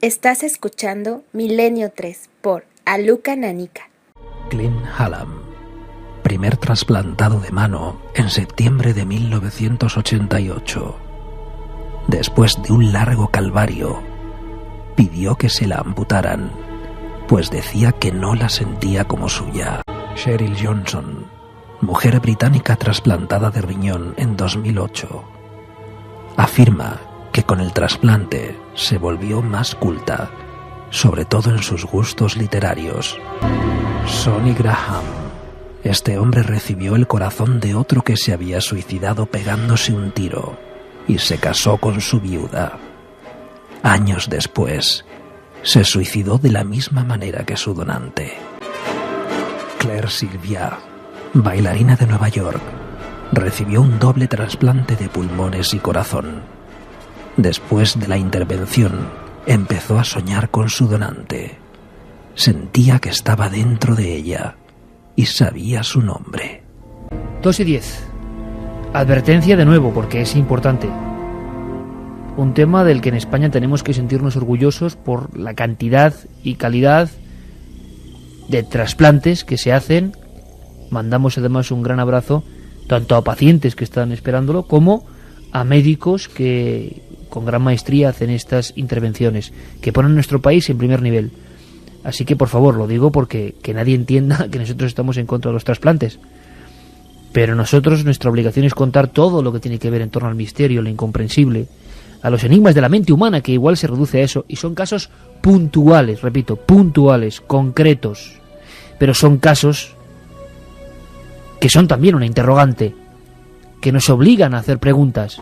Estás escuchando Milenio 3 por Aluka Nanika. Clint Hallam, primer trasplantado de mano en septiembre de 1988. Después de un largo calvario, pidió que se la amputaran, pues decía que no la sentía como suya. Cheryl Johnson, mujer británica trasplantada de riñón en 2008, afirma que con el trasplante se volvió más culta, sobre todo en sus gustos literarios. Sonny Graham. Este hombre recibió el corazón de otro que se había suicidado pegándose un tiro y se casó con su viuda. Años después, se suicidó de la misma manera que su donante. Claire Sylvia, bailarina de Nueva York, recibió un doble trasplante de pulmones y corazón. Después de la intervención, empezó a soñar con su donante. Sentía que estaba dentro de ella y sabía su nombre. 2:10. Advertencia de nuevo, porque es importante. Un tema del que en España tenemos que sentirnos orgullosos por la cantidad y calidad de trasplantes que se hacen. Mandamos además un gran abrazo tanto a pacientes que están esperándolo como a médicos que con gran maestría hacen estas intervenciones, que ponen nuestro país en primer nivel. Así que, por favor, lo digo porque que nadie entienda que nosotros estamos en contra de los trasplantes. Pero nosotros, nuestra obligación es contar todo lo que tiene que ver en torno al misterio, lo incomprensible, a los enigmas de la mente humana, que igual se reduce a eso, y son casos puntuales, repito, puntuales, concretos, pero son casos que son también una interrogante, que nos obligan a hacer preguntas,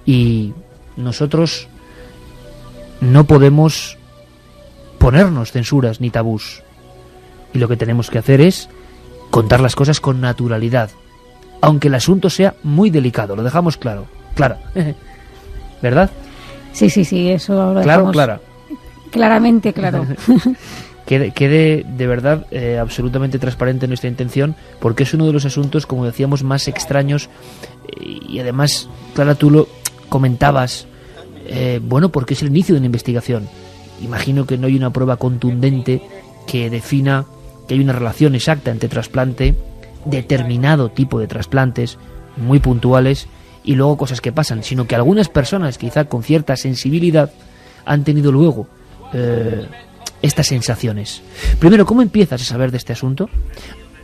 y nosotros no podemos ponernos censuras ni tabús, y lo que tenemos que hacer es contar las cosas con naturalidad, aunque el asunto sea muy delicado, lo dejamos claro, Clara, ¿verdad? Sí, eso lo claro, dejamos Clara. Claramente, claro. Quede de verdad absolutamente transparente nuestra intención, porque es uno de los asuntos, como decíamos, más extraños, y además, Clara, tú lo comentabas, porque es el inicio de una investigación. Imagino que no hay una prueba contundente que defina que hay una relación exacta entre trasplante, determinado tipo de trasplantes, muy puntuales, y luego cosas que pasan, sino que algunas personas, quizá con cierta sensibilidad, han tenido luego estas sensaciones. Primero, ¿cómo empiezas a saber de este asunto?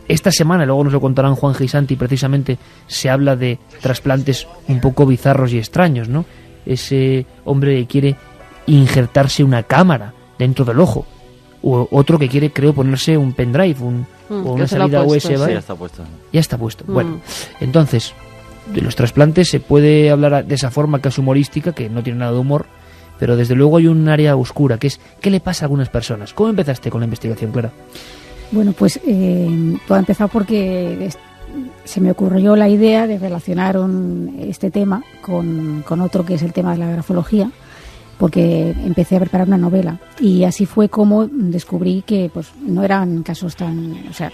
Esta semana, luego nos lo contarán Juan y Santi, precisamente se habla de trasplantes un poco bizarros y extraños, ¿no? Ese hombre que quiere injertarse una cámara dentro del ojo, o otro que quiere, creo, ponerse un pendrive, o una salida USB. Sí, ya está puesto. Ya está puesto. Bueno, entonces, de los trasplantes se puede hablar de esa forma casi humorística, que no tiene nada de humor, pero desde luego hay un área oscura, que es ¿qué le pasa a algunas personas? ¿Cómo empezaste con la investigación, Clara? Bueno, pues todo ha empezado porque se me ocurrió la idea de relacionar este tema con otro, que es el tema de la grafología, porque empecé a preparar una novela, y así fue como descubrí que pues no eran casos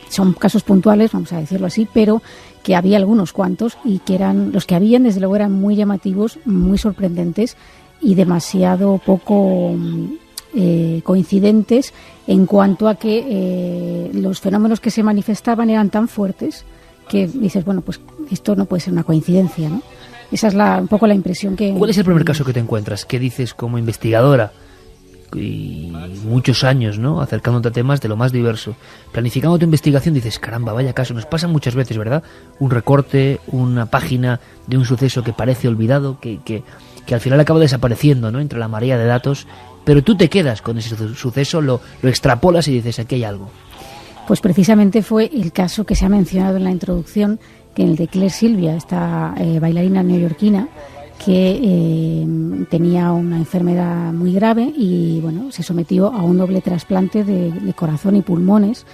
son casos puntuales, vamos a decirlo así, pero que había algunos cuantos, y que los que habían desde luego eran muy llamativos, muy sorprendentes y demasiado poco coincidentes en cuanto a que los fenómenos que se manifestaban eran tan fuertes que dices, bueno, pues esto no puede ser una coincidencia, ¿no? Esa es un poco la impresión que... ¿Cuál es el primer caso que te encuentras? ¿Qué dices como investigadora? Y muchos años, ¿no?, acercándote a temas de lo más diverso. Planificando tu investigación dices, caramba, vaya caso. Nos pasa muchas veces, ¿verdad? Un recorte, una página de un suceso que parece olvidado, que al final acaba desapareciendo, ¿no?, entre la marea de datos, pero tú te quedas con ese suceso, lo extrapolas y dices, aquí hay algo. Pues precisamente fue el caso que se ha mencionado en la introducción, que el de Claire Sylvia, esta bailarina neoyorquina, que tenía una enfermedad muy grave y bueno, se sometió a un doble trasplante de corazón y pulmones,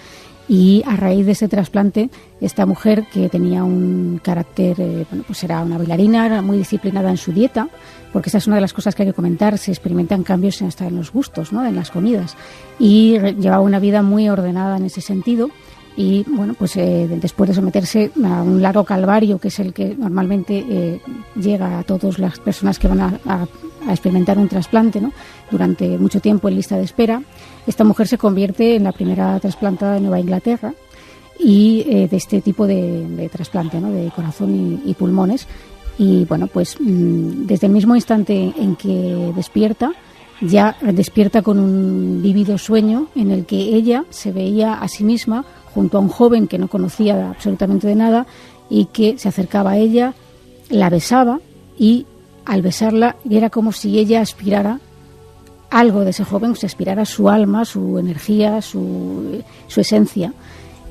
y a raíz de ese trasplante, esta mujer, que tenía un carácter, pues era una bailarina, era muy disciplinada en su dieta, porque esa es una de las cosas que hay que comentar, se experimentan cambios hasta en los gustos, ¿no?, en las comidas, y llevaba una vida muy ordenada en ese sentido. Y bueno, pues después de someterse a un largo calvario, que es el que normalmente llega a todas las personas que van a a experimentar un trasplante, ¿no? Durante mucho tiempo en lista de espera. Esta mujer se convierte en la primera trasplantada de Nueva Inglaterra y de este tipo de trasplante, ¿no? De corazón y pulmones. Y bueno, pues desde el mismo instante en que despierta, ya despierta con un vívido sueño en el que ella se veía a sí misma junto a un joven que no conocía absolutamente de nada y que se acercaba a ella, la besaba y al besarla era como si ella aspirara algo de ese joven, se aspirara su alma, su energía, su esencia.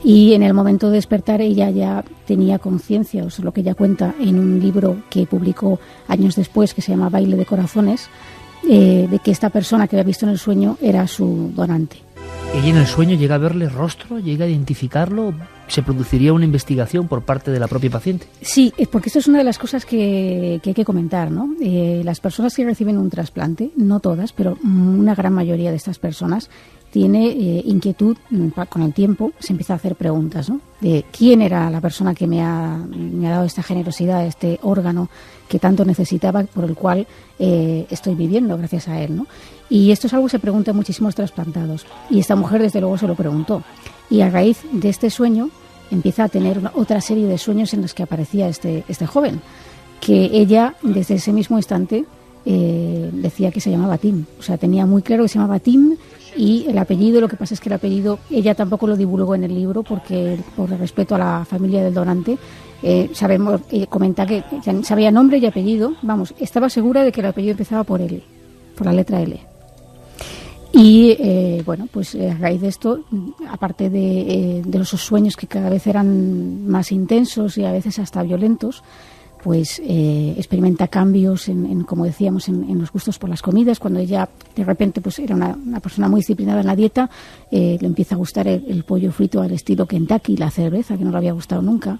Y en el momento de despertar ella ya tenía conciencia, o sea, lo que ella cuenta en un libro que publicó años después, que se llama Baile de Corazones, de que esta persona que había visto en el sueño era su donante. ¿Ella en el sueño llega a verle rostro, llega a identificarlo? ¿Se produciría una investigación por parte de la propia paciente? Sí, porque esto es una de las cosas que hay que comentar, ¿no? Las personas que reciben un trasplante, no todas, pero una gran mayoría de estas personas tiene inquietud con el tiempo, se empieza a hacer preguntas, ¿no? De quién era la persona que me ha dado esta generosidad, este órgano que tanto necesitaba, por el cual estoy viviendo gracias a él, ¿no? Y esto es algo que se pregunta a muchísimos trasplantados. Y esta mujer, desde luego, se lo preguntó. Y a raíz de este sueño, empieza a tener otra serie de sueños en los que aparecía este joven, que ella, desde ese mismo instante, decía que se llamaba Tim. O sea, tenía muy claro que se llamaba Tim. Y el apellido, lo que pasa es que el apellido ella tampoco lo divulgó en el libro porque por respeto a la familia del donante comenta que ya sabía nombre y apellido, vamos, estaba segura de que el apellido empezaba por L, por la letra L. Y bueno, pues a raíz de esto, aparte de los sueños que cada vez eran más intensos y a veces hasta violentos, pues experimenta cambios como decíamos, en los gustos por las comidas. Cuando ella de repente pues era una persona muy disciplinada en la dieta, le empieza a gustar el pollo frito al estilo Kentucky, la cerveza, que no le había gustado nunca,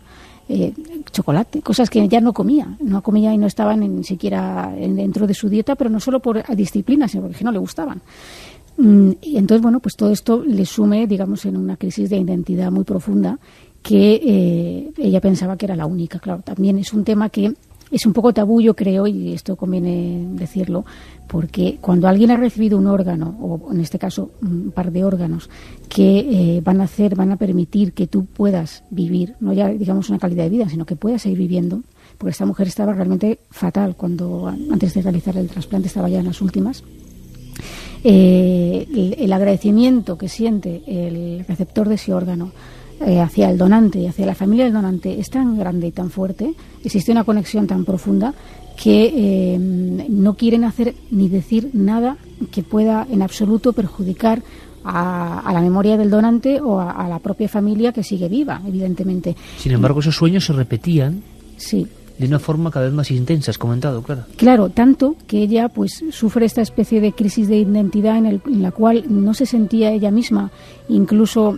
chocolate, cosas que ya no comía y no estaban ni siquiera dentro de su dieta, pero no solo por disciplina, sino porque no le gustaban. Y entonces, bueno, pues todo esto le sume, digamos, en una crisis de identidad muy profunda que ella pensaba que era la única. Claro, también es un tema que es un poco tabú, yo creo, y esto conviene decirlo, porque cuando alguien ha recibido un órgano, o en este caso un par de órganos, que van a permitir que tú puedas vivir, no ya digamos una calidad de vida, sino que puedas seguir viviendo, porque esta mujer estaba realmente fatal antes de realizar el trasplante, estaba ya en las últimas. El agradecimiento que siente el receptor de ese órgano hacia el donante y hacia la familia del donante es tan grande y tan fuerte, existe una conexión tan profunda que no quieren hacer ni decir nada que pueda en absoluto perjudicar a la memoria del donante o a la propia familia que sigue viva, evidentemente. Sin embargo, esos sueños se repetían. Sí. De una forma cada vez más intensa, has comentado, claro. Claro, tanto que ella pues sufre esta especie de crisis de identidad en la cual no se sentía ella misma, incluso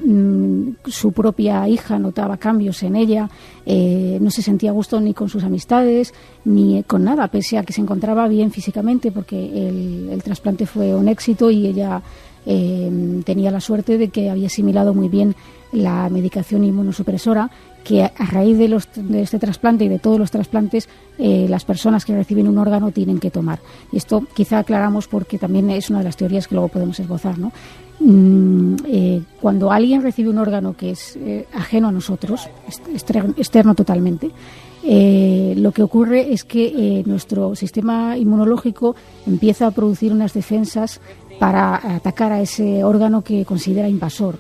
su propia hija notaba cambios en ella, no se sentía a gusto ni con sus amistades, ni con nada, pese a que se encontraba bien físicamente, porque el trasplante fue un éxito y ella tenía la suerte de que había asimilado muy bien la medicación inmunosupresora, que a raíz de este trasplante y de todos los trasplantes las personas que reciben un órgano tienen que tomar. Y esto quizá aclaramos porque también es una de las teorías que luego podemos esbozar, ¿no? Cuando alguien recibe un órgano que es ajeno a nosotros, externo totalmente, lo que ocurre es que nuestro sistema inmunológico empieza a producir unas defensas para atacar a ese órgano que considera invasor,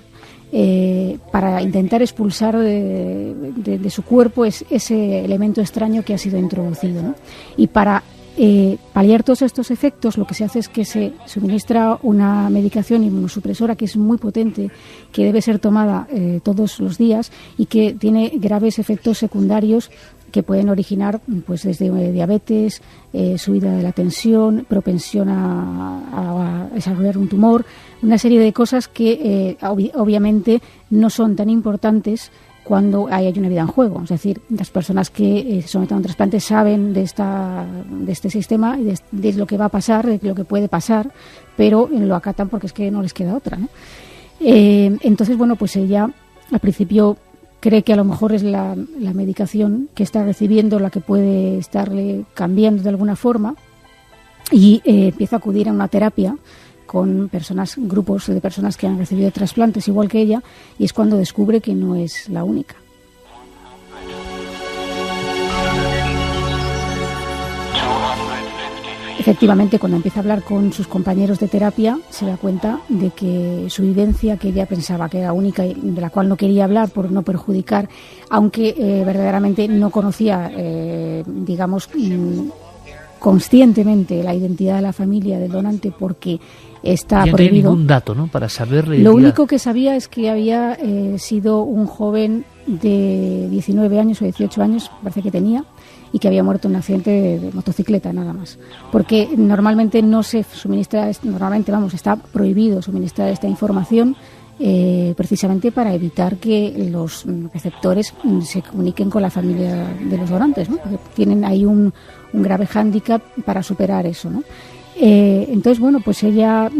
para intentar expulsar de su cuerpo ese elemento extraño que ha sido introducido, ¿no? Y para paliar todos estos efectos, lo que se hace es que se suministra una medicación inmunosupresora que es muy potente, que debe ser tomada todos los días y que tiene graves efectos secundarios que pueden originar pues desde diabetes, subida de la tensión, propensión a desarrollar un tumor, una serie de cosas que obviamente no son tan importantes cuando hay una vida en juego. Es decir, las personas que se someten a un trasplante saben de este sistema y de lo que va a pasar, de lo que puede pasar, pero lo acatan porque es que no les queda otra, ¿no? Entonces, bueno, pues ella al principio cree que a lo mejor es la medicación que está recibiendo la que puede estarle cambiando de alguna forma, y empieza a acudir a una terapia con grupos de personas que han recibido trasplantes igual que ella, y es cuando descubre que no es la única. Efectivamente, cuando empieza a hablar con sus compañeros de terapia, se da cuenta de que su vivencia, que ella pensaba que era única y de la cual no quería hablar por no perjudicar, aunque verdaderamente no conocía, conscientemente la identidad de la familia del donante, porque está ya prohibido. No tenía ningún dato, ¿no?, para saber la identidad. Lo único que sabía es que había sido un joven de 19 años o 18 años, parece que tenía, y que había muerto en un accidente de motocicleta, nada más. Porque normalmente no se suministra, está prohibido suministrar esta información, precisamente para evitar que los receptores se comuniquen con la familia de los donantes, ¿no? Porque tienen ahí un grave hándicap para superar eso, ¿no? Entonces, bueno, pues ella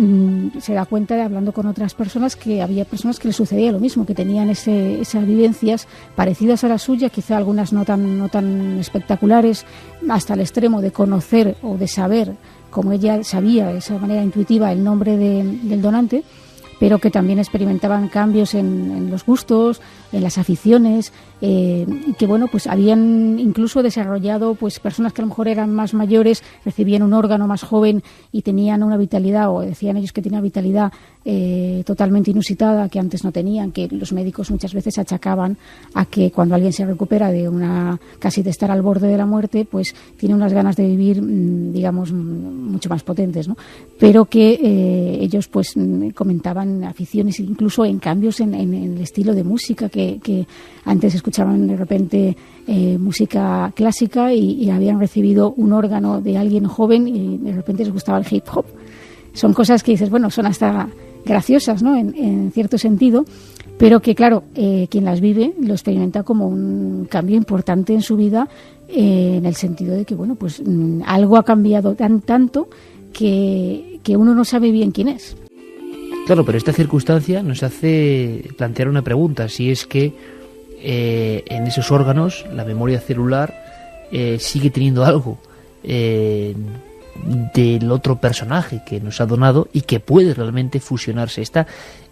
se da cuenta, hablando con otras personas, que había personas que les sucedía lo mismo, que tenían esas vivencias parecidas a la suya, quizá algunas no tan espectaculares, hasta el extremo de conocer o de saber, como ella sabía de esa manera intuitiva, el nombre del donante, pero que también experimentaban cambios en los gustos, en las aficiones, y que bueno, pues habían incluso desarrollado, pues personas que a lo mejor eran más mayores, recibían un órgano más joven y tenían una vitalidad, o decían ellos que tenían vitalidad totalmente inusitada, que antes no tenían, que los médicos muchas veces achacaban a que cuando alguien se recupera casi de estar al borde de la muerte, pues tiene unas ganas de vivir, mucho más potentes, ¿no? Pero que ellos pues comentaban aficiones, incluso en cambios en el estilo de música, que antes escuchaban de repente música clásica y habían recibido un órgano de alguien joven y de repente les gustaba el hip hop. Son cosas que dices, bueno, son hasta graciosas, ¿no?, en cierto sentido, pero que claro, quien las vive lo experimenta como un cambio importante en su vida, en el sentido de que, bueno, pues algo ha cambiado tanto que uno no sabe bien quién es. Claro, pero esta circunstancia nos hace plantear una pregunta, si es que en esos órganos la memoria celular sigue teniendo algo del otro personaje que nos ha donado y que puede realmente fusionarse. Esta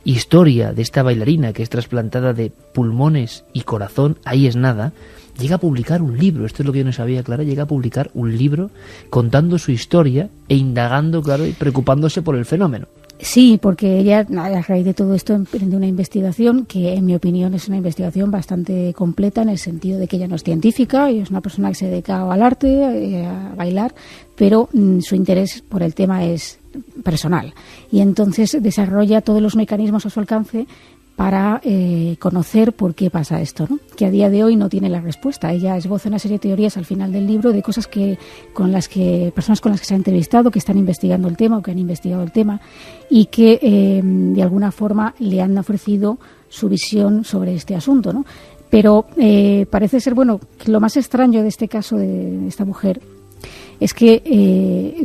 historia de esta bailarina que es trasplantada de pulmones y corazón, ahí es nada, llega a publicar un libro, esto es lo que yo no sabía, Clara, llega a publicar un libro contando su historia e indagando, claro, y preocupándose por el fenómeno. Sí, porque ella, a raíz de todo esto, emprende una investigación que, en mi opinión, es una investigación bastante completa, en el sentido de que ella no es científica, y es una persona que se dedica al arte, a bailar, pero su interés por el tema es personal. Y entonces desarrolla todos los mecanismos a su alcance para conocer por qué pasa esto, ¿no? Que a día de hoy no tiene la respuesta. Ella esboza una serie de teorías al final del libro de cosas personas con las que se ha entrevistado, que están investigando el tema o que han investigado el tema, y que de alguna forma le han ofrecido su visión sobre este asunto, ¿no? Pero parece ser, bueno, que lo más extraño de este caso de esta mujer es que,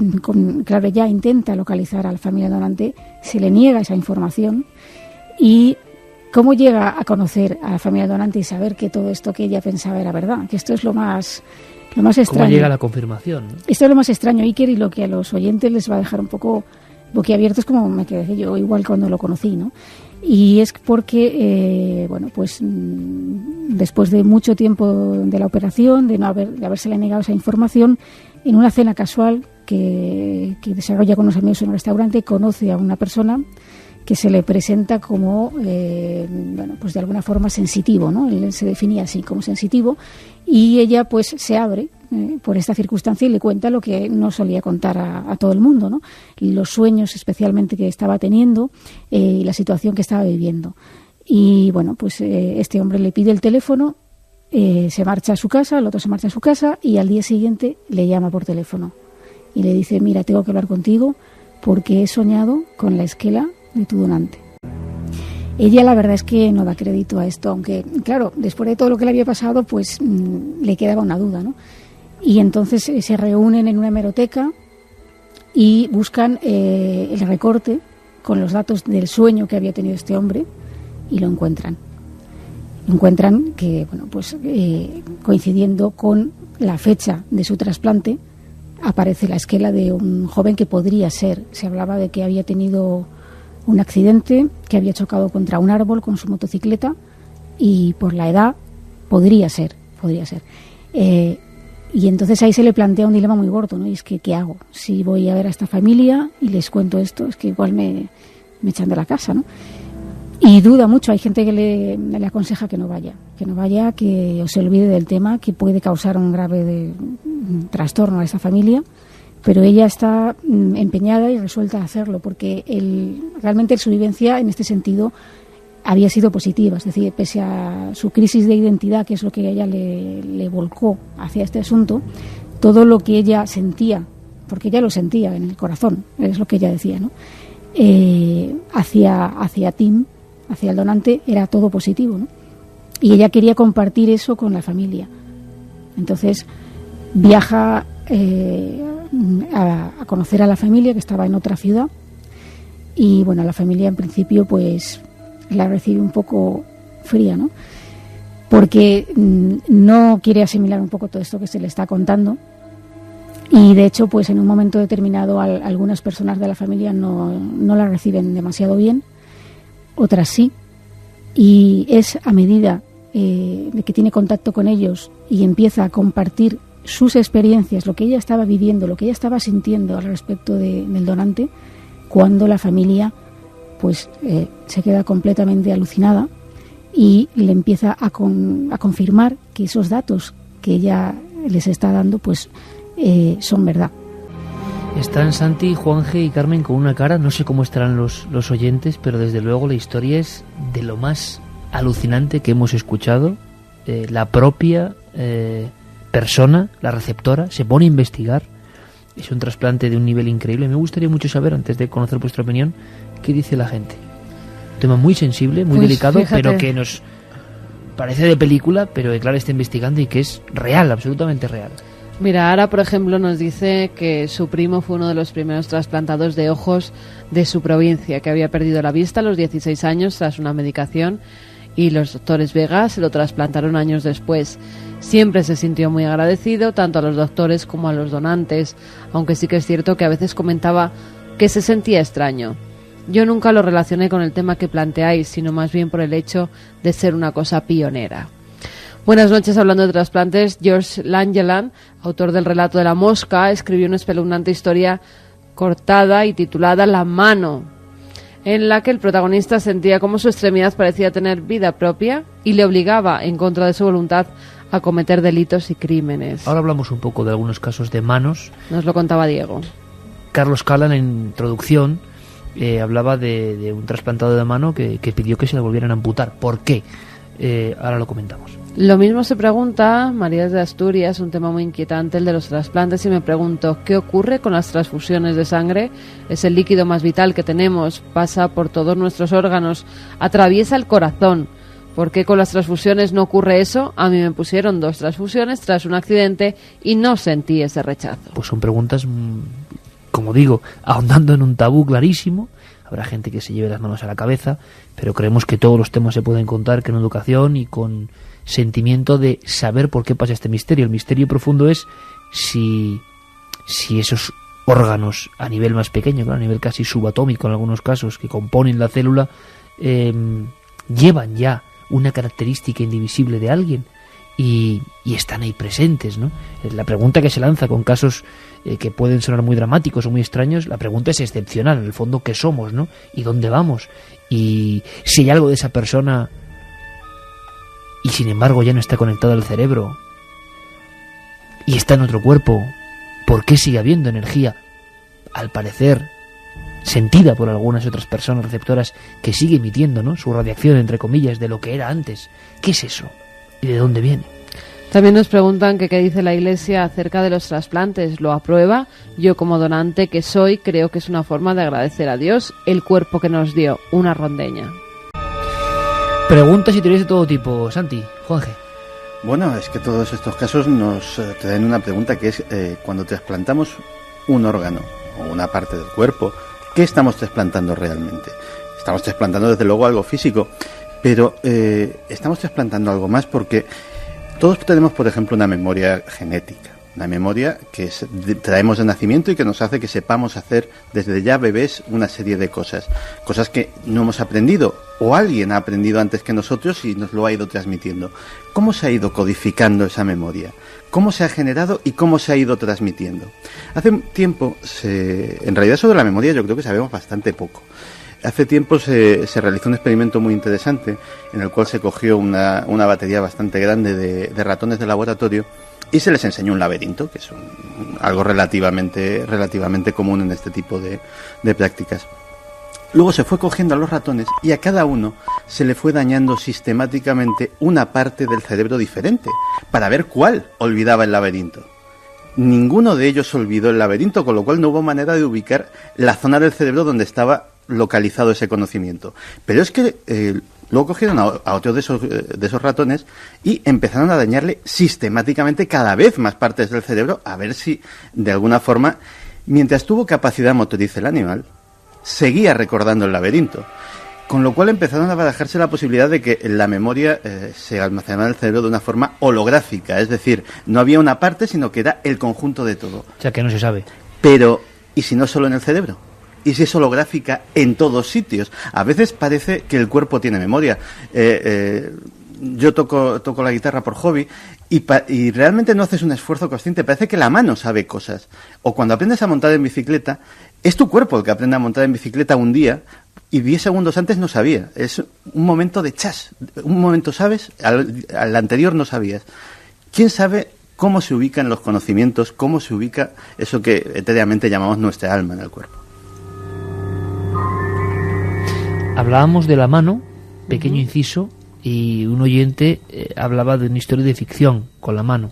claro, ella intenta localizar a la familia donante, se le niega esa información. Y ¿cómo llega a conocer a la familia donante y saber que todo esto que ella pensaba era verdad? Que esto es lo más extraño. ¿Cómo llega la confirmación, ¿no? Esto es lo más extraño, Iker, y lo que a los oyentes les va a dejar un poco boquiabiertos, como me quedé yo igual cuando lo conocí, ¿no? Y es porque, después de mucho tiempo de la operación, de habérsele negado esa información, en una cena casual que desarrolla con unos amigos en un restaurante, conoce a una persona que se le presenta como, pues de alguna forma sensitivo, ¿no? Él se definía así, como sensitivo, y ella pues se abre por esta circunstancia y le cuenta lo que no solía contar a todo el mundo, ¿no? Los sueños especialmente que estaba teniendo y la situación que estaba viviendo. Y bueno, pues este hombre le pide el teléfono, se marcha a su casa, el otro se marcha a su casa, y al día siguiente le llama por teléfono y le dice: mira, tengo que hablar contigo porque he soñado con la esquela de tu donante. Ella la verdad es que no da crédito a esto, aunque claro, después de todo lo que le había pasado, pues le quedaba una duda, ¿no? Y entonces se reúnen en una hemeroteca y buscan el recorte con los datos del sueño que había tenido este hombre, y lo encuentran. Encuentran que, bueno, pues coincidiendo con la fecha de su trasplante, aparece la esquela de un joven que podría ser. Se hablaba de que había tenido un accidente, que había chocado contra un árbol con su motocicleta y por la edad podría ser. Y entonces ahí se le plantea un dilema muy gordo, ¿no? Y es que, ¿qué hago? Si voy a ver a esta familia y les cuento esto, es que igual me echan de la casa, ¿no? Y duda mucho, hay gente que le aconseja que no vaya, que o se olvide del tema, que puede causar un grave trastorno a esa familia, pero ella está empeñada y resuelta a hacerlo, porque realmente su vivencia en este sentido había sido positiva, es decir, pese a su crisis de identidad, que es lo que ella le volcó hacia este asunto, todo lo que ella sentía, porque ella lo sentía en el corazón, es lo que ella decía, ¿no? Hacia Tim, hacia el donante, era todo positivo, ¿no? Y ella quería compartir eso con la familia. Entonces viaja a conocer a la familia, que estaba en otra ciudad, y bueno, la familia en principio pues la recibe un poco fría, ¿no? Porque no quiere asimilar un poco todo esto que se le está contando, y de hecho pues en un momento determinado algunas personas de la familia no la reciben demasiado bien, otras sí, y es a medida de que tiene contacto con ellos y empieza a compartir sus experiencias, lo que ella estaba viviendo, lo que ella estaba sintiendo al respecto del donante, cuando la familia pues se queda completamente alucinada y le empieza a confirmar que esos datos que ella les está dando pues son verdad. Están Santi, Juanje y Carmen con una cara, no sé cómo estarán los oyentes, pero desde luego la historia es de lo más alucinante que hemos escuchado. La propia persona, la receptora, se pone a investigar. Es un trasplante de un nivel increíble. Me gustaría mucho saber, antes de conocer vuestra opinión, qué dice la gente. Un tema muy sensible, muy delicado, fíjate, pero que nos parece de película, pero que Clara está investigando y que es real, absolutamente real. Mira, Ara, por ejemplo, nos dice que su primo fue uno de los primeros trasplantados de ojos de su provincia, que había perdido la vista a los 16 años tras una medicación, y los doctores Vega se lo trasplantaron años después. Siempre se sintió muy agradecido, tanto a los doctores como a los donantes, aunque sí que es cierto que a veces comentaba que se sentía extraño. Yo nunca lo relacioné con el tema que planteáis, sino más bien por el hecho de ser una cosa pionera. Buenas noches, hablando de trasplantes. George Langeland, autor del relato de la mosca, escribió una espeluznante historia cortada y titulada La mano, en la que el protagonista sentía cómo su extremidad parecía tener vida propia y le obligaba, en contra de su voluntad, a cometer delitos y crímenes. Ahora hablamos un poco de algunos casos de manos. Nos lo contaba Diego. Carlos Callan, en introducción, hablaba de un trasplantado de mano que pidió que se le volvieran a amputar. ¿Por qué? Ahora lo comentamos. Lo mismo se pregunta María de Asturias, un tema muy inquietante, el de los trasplantes, y me pregunto, ¿qué ocurre con las transfusiones de sangre? Es el líquido más vital que tenemos, pasa por todos nuestros órganos, atraviesa el corazón. ¿Por qué con las transfusiones no ocurre eso? A mí me pusieron 2 transfusiones tras un accidente y no sentí ese rechazo. Pues son preguntas, como digo, ahondando en un tabú clarísimo. Habrá gente que se lleve las manos a la cabeza, pero creemos que todos los temas se pueden contar con educación y con sentimiento de saber por qué pasa este misterio. El misterio profundo es si esos órganos a nivel más pequeño, a nivel casi subatómico en algunos casos, que componen la célula, llevan ya una característica indivisible de alguien y están ahí presentes, ¿no? La pregunta que se lanza con casos que pueden sonar muy dramáticos o muy extraños, la pregunta es excepcional, en el fondo, ¿qué somos, no? ¿Y dónde vamos? Y si hay algo de esa persona y sin embargo ya no está conectado al cerebro y está en otro cuerpo, ¿por qué sigue habiendo energía, al parecer sentida por algunas otras personas receptoras, que sigue emitiendo, ¿no?, su radiación, entre comillas, de lo que era antes? ¿Qué es eso? ¿Y de dónde viene? También nos preguntan que qué dice la Iglesia acerca de los trasplantes. ¿Lo aprueba? Yo, como donante que soy, creo que es una forma de agradecer a Dios el cuerpo que nos dio, una rondeña. Preguntas y teorías de todo tipo. Santi, Juanje. Bueno, es que todos estos casos nos traen una pregunta, que es cuando trasplantamos un órgano o una parte del cuerpo, ¿qué estamos trasplantando realmente? Estamos trasplantando desde luego algo físico, pero estamos trasplantando algo más, porque todos tenemos, por ejemplo, una memoria genética. Una memoria que traemos de nacimiento y que nos hace que sepamos hacer desde ya bebés una serie de cosas. Cosas que no hemos aprendido o alguien ha aprendido antes que nosotros y nos lo ha ido transmitiendo. ¿Cómo se ha ido codificando esa memoria? ¿Cómo se ha generado y cómo se ha ido transmitiendo? Hace un tiempo, en realidad sobre la memoria yo creo que sabemos bastante poco. Hace tiempo se realizó un experimento muy interesante en el cual se cogió una batería bastante grande de ratones de laboratorio y se les enseñó un laberinto, que es algo relativamente común en este tipo de prácticas. Luego se fue cogiendo a los ratones y a cada uno se le fue dañando sistemáticamente una parte del cerebro diferente, para ver cuál olvidaba el laberinto. Ninguno de ellos olvidó el laberinto, con lo cual no hubo manera de ubicar la zona del cerebro donde estaba localizado ese conocimiento. Pero es que luego cogieron a otros de esos ratones y empezaron a dañarle sistemáticamente cada vez más partes del cerebro, a ver si de alguna forma, mientras tuvo capacidad motriz el animal, seguía recordando el laberinto. Con lo cual empezaron a barajarse la posibilidad de que la memoria se almacenara en el cerebro de una forma holográfica, es decir, no había una parte, sino que era el conjunto de todo. O sea, que no se sabe. Pero, ¿y si no solo en el cerebro? ¿Y si es holográfica en todos sitios? A veces parece que el cuerpo tiene memoria. Yo toco la guitarra por hobby y realmente no haces un esfuerzo consciente. Parece que la mano sabe cosas. O cuando aprendes a montar en bicicleta, es tu cuerpo el que aprende a montar en bicicleta un día y 10 segundos antes no sabía. Es un momento de chas. Un momento sabes, al anterior no sabías. ¿Quién sabe cómo se ubican los conocimientos, cómo se ubica eso que etéreamente llamamos nuestra alma en el cuerpo? Hablábamos de la mano, pequeño inciso, y un oyente hablaba de una historia de ficción con la mano.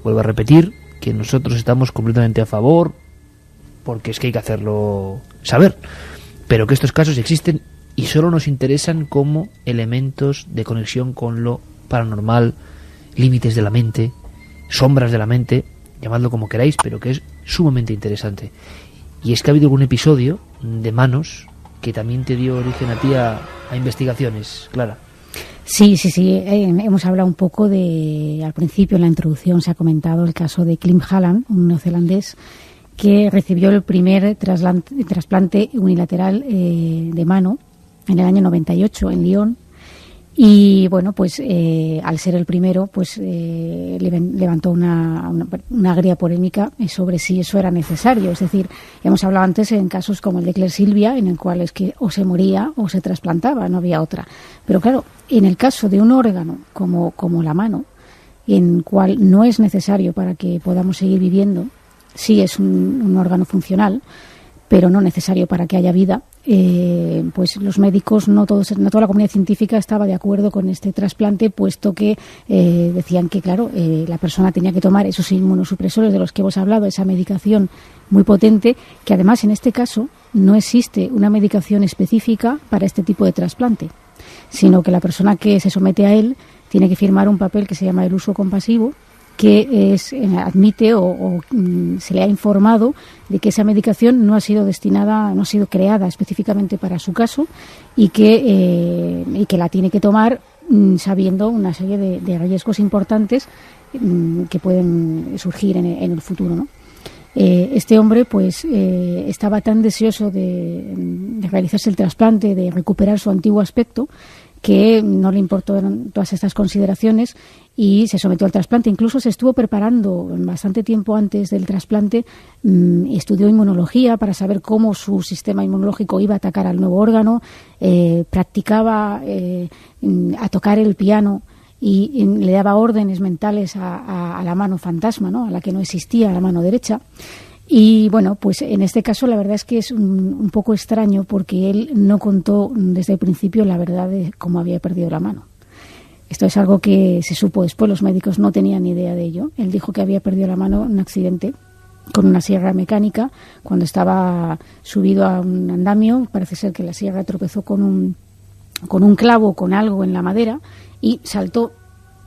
Vuelvo a repetir que nosotros estamos completamente a favor, porque es que hay que hacerlo saber, pero que estos casos existen y solo nos interesan como elementos de conexión con lo paranormal, límites de la mente, sombras de la mente, llamadlo como queráis, pero que es sumamente interesante. Y es que ha habido algún episodio de manos que también te dio origen a ti a investigaciones, Clara. Sí. Hemos hablado un poco al principio en la introducción se ha comentado el caso de Klim Hallam, un neozelandés que recibió el primer trasplante unilateral de mano en el año 98 en Lyon. Y bueno, pues al ser el primero, pues levantó una agria polémica sobre si eso era necesario. Es decir, hemos hablado antes en casos como el de Claire Silvia, en el cual es que o se moría o se trasplantaba, no había otra. Pero claro, en el caso de un órgano como la mano, en el cual no es necesario para que podamos seguir viviendo, sí es un órgano funcional, pero no necesario para que haya vida, pues los médicos, no toda la comunidad científica estaba de acuerdo con este trasplante, puesto que decían que, claro, la persona tenía que tomar esos inmunosupresores de los que hemos hablado, esa medicación muy potente, que además en este caso no existe una medicación específica para este tipo de trasplante, sino que la persona que se somete a él tiene que firmar un papel que se llama el uso compasivo, que admite o se le ha informado de que esa medicación no ha sido creada específicamente para su caso y que la tiene que tomar sabiendo una serie de riesgos importantes que pueden surgir en el futuro, ¿no? Este hombre pues estaba tan deseoso de realizarse el trasplante, de recuperar su antiguo aspecto, que no le importó todas estas consideraciones y se sometió al trasplante. Incluso se estuvo preparando bastante tiempo antes del trasplante, estudió inmunología para saber cómo su sistema inmunológico iba a atacar al nuevo órgano, practicaba a tocar el piano y le daba órdenes mentales a la mano fantasma, ¿no?, a la que no existía, a la mano derecha. Y bueno, pues en este caso la verdad es que es un poco extraño, porque él no contó desde el principio la verdad de cómo había perdido la mano. Esto es algo que se supo después, los médicos no tenían ni idea de ello. Él dijo que había perdido la mano en un accidente con una sierra mecánica cuando estaba subido a un andamio. Parece ser que la sierra tropezó con un clavo, con algo en la madera, y saltó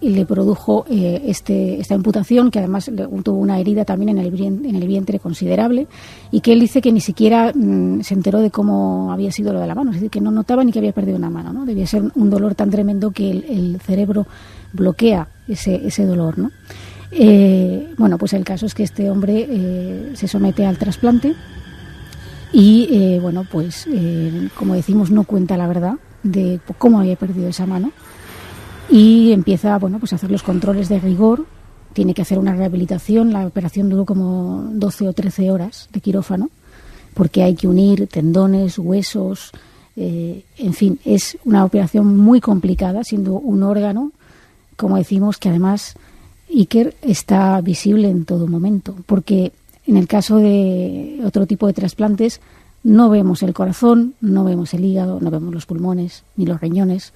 y le produjo esta amputación, que además tuvo una herida también en el vientre considerable, y que él dice que ni siquiera se enteró de cómo había sido lo de la mano, es decir, que no notaba ni que había perdido una mano, ¿no? Debía ser un dolor tan tremendo que el cerebro bloquea ese dolor, ¿no? Bueno, pues el caso es que este hombre se somete al trasplante y, bueno, pues como decimos, no cuenta la verdad de cómo había perdido esa mano y empieza, bueno, pues a hacer los controles de rigor. Tiene que hacer una rehabilitación. La operación duró como 12 o 13 horas de quirófano, porque hay que unir tendones, huesos, en fin, es una operación muy complicada, siendo un órgano, como decimos, que además Iker está visible en todo momento, porque en el caso de otro tipo de trasplantes no vemos el corazón, no vemos el hígado, no vemos los pulmones, ni los riñones,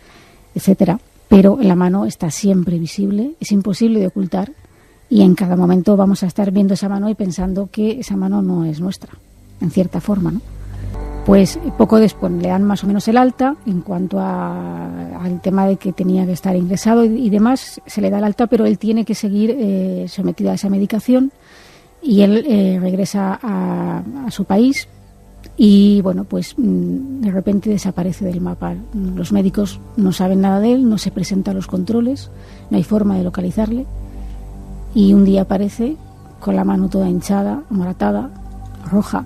etcétera, pero la mano está siempre visible, es imposible de ocultar y en cada momento vamos a estar viendo esa mano y pensando que esa mano no es nuestra, en cierta forma, ¿no? Pues poco después le dan más o menos el alta en cuanto al tema de que tenía que estar ingresado y demás, se le da el alta, pero él tiene que seguir sometido a esa medicación y él regresa a su país y bueno, pues de repente desaparece del mapa. Los médicos no saben nada de él, no se presenta a los controles, no hay forma de localizarle y un día aparece con la mano toda hinchada, moratada, roja.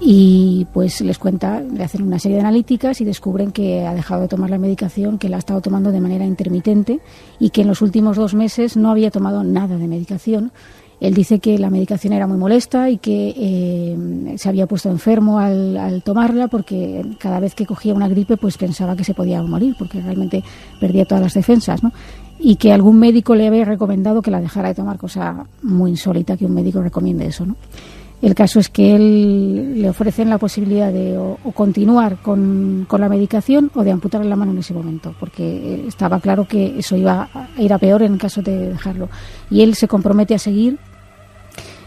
Y pues les cuenta, le hacen una serie de analíticas y descubren que ha dejado de tomar la medicación, que la ha estado tomando de manera intermitente y que en los últimos 2 meses no había tomado nada de medicación. Él dice que la medicación era muy molesta y que se había puesto enfermo al tomarla porque cada vez que cogía una gripe pues pensaba que se podía morir porque realmente perdía todas las defensas, ¿no? Y que algún médico le había recomendado que la dejara de tomar, cosa muy insólita que un médico recomiende eso, ¿no? El caso es que él le ofrecen la posibilidad de o continuar con la medicación o de amputarle la mano en ese momento, porque estaba claro que eso iba a ir a peor en el caso de dejarlo. Y él se compromete a seguir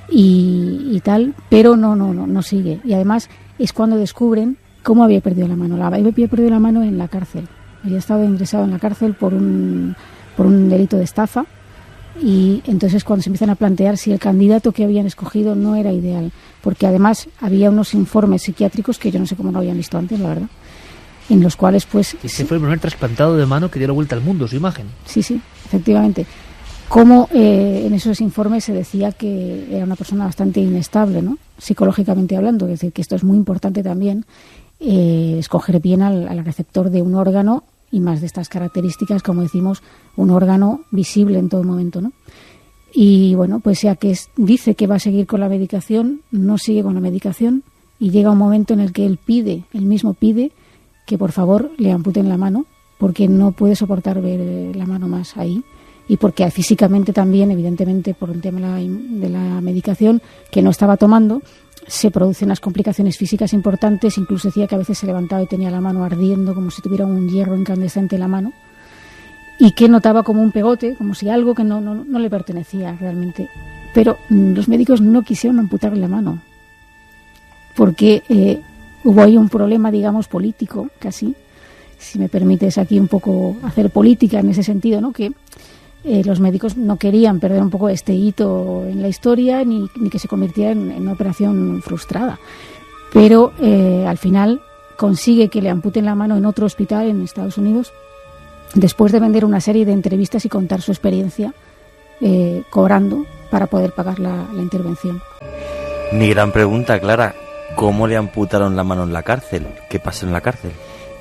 y tal, pero no sigue. Y además es cuando descubren cómo había perdido la mano. Había perdido la mano en la cárcel. Había estado ingresado en la cárcel por un delito de estafa. Y entonces cuando se empiezan a plantear si el candidato que habían escogido no era ideal, porque además había unos informes psiquiátricos que yo no sé cómo no habían visto antes, la verdad, en los cuales pues... Ese fue el primer trasplantado de mano que dio la vuelta al mundo, su imagen. Sí, efectivamente. Como en esos informes se decía que era una persona bastante inestable, ¿no? Psicológicamente hablando, es decir, que esto es muy importante también, escoger bien al receptor de un órgano y más de estas características, como decimos, un órgano visible en todo momento, ¿no? Y bueno, pues ya que dice que va a seguir con la medicación, no sigue con la medicación y llega un momento en el que él mismo pide que por favor le amputen la mano porque no puede soportar ver la mano más ahí y porque físicamente también, evidentemente, por el tema de la medicación que no estaba tomando, se producen unas complicaciones físicas importantes, incluso decía que a veces se levantaba y tenía la mano ardiendo como si tuviera un hierro incandescente en la mano y que notaba como un pegote, como si algo que no le pertenecía realmente. Pero los médicos no quisieron amputarle la mano porque hubo ahí un problema, digamos, político casi, si me permites aquí un poco hacer política en ese sentido, ¿no? Que los médicos no querían perder un poco este hito en la historia ni que se convirtiera en una operación frustrada. Pero al final consigue que le amputen la mano en otro hospital en Estados Unidos después de vender una serie de entrevistas y contar su experiencia cobrando para poder pagar la intervención. Mi gran pregunta, Clara, ¿cómo le amputaron la mano en la cárcel? ¿Qué pasó en la cárcel?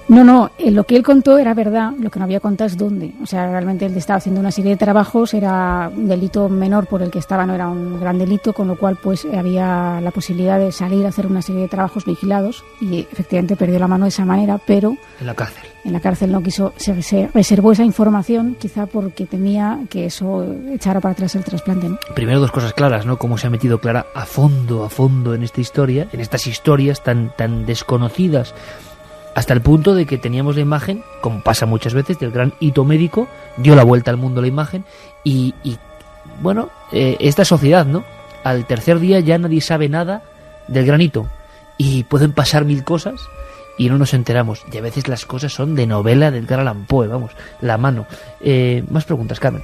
No, lo que él contó era verdad, lo que no había contado es dónde. O sea, realmente él estaba haciendo una serie de trabajos, era un delito menor por el que estaba, no era un gran delito, con lo cual pues había la posibilidad de salir a hacer una serie de trabajos vigilados y efectivamente perdió la mano de esa manera, pero... En la cárcel. En la cárcel no quiso, se reservó esa información quizá porque temía que eso echara para atrás el trasplante, ¿no? Primero 2 cosas claras, ¿no? Cómo se ha metido Clara a fondo en esta historia, en estas historias tan desconocidas, hasta el punto de que teníamos la imagen, como pasa muchas veces, del gran hito médico, dio la vuelta al mundo la imagen y bueno, esta sociedad, ¿no? Al tercer día ya nadie sabe nada del gran hito y pueden pasar 1000 cosas y no nos enteramos. Y a veces las cosas son de novela del Edgar Allan Poe, vamos, la mano. Más preguntas, Carmen.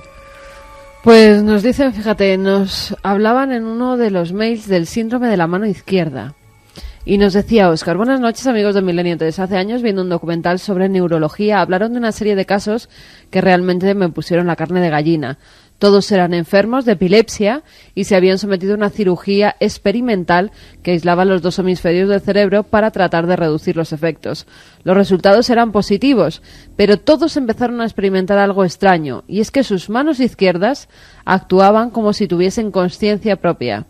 Pues nos dicen, fíjate, nos hablaban en uno de los mails del síndrome de la mano izquierda. Y nos decía Óscar: buenas noches, amigos de Milenio 3. Hace años, viendo un documental sobre neurología, hablaron de una serie de casos que realmente me pusieron la carne de gallina. Todos eran enfermos de epilepsia y se habían sometido a una cirugía experimental que aislaba los 2 hemisferios del cerebro para tratar de reducir los efectos. Los resultados eran positivos, pero todos empezaron a experimentar algo extraño, y es que sus manos izquierdas actuaban como si tuviesen conciencia propia.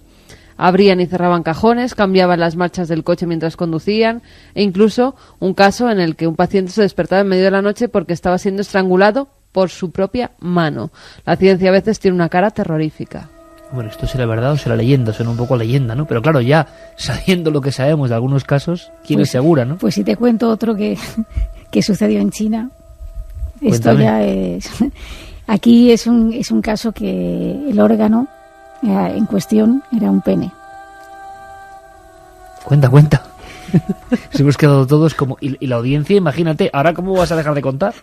Abrían y cerraban cajones, cambiaban las marchas del coche mientras conducían, e incluso un caso en el que un paciente se despertaba en medio de la noche porque estaba siendo estrangulado por su propia mano. La ciencia a veces tiene una cara terrorífica. Bueno, esto será verdad o será leyenda, suena un poco a leyenda, ¿no? Pero claro, ya sabiendo lo que sabemos de algunos casos, ¿quién es segura, no? Pues si te cuento otro que sucedió en China, esto Cuéntame. ya es... Aquí es un caso que el órgano en cuestión era un pene. Cuenta. Se hemos quedado todos como... Y la audiencia, imagínate, ¿ahora cómo vas a dejar de contar?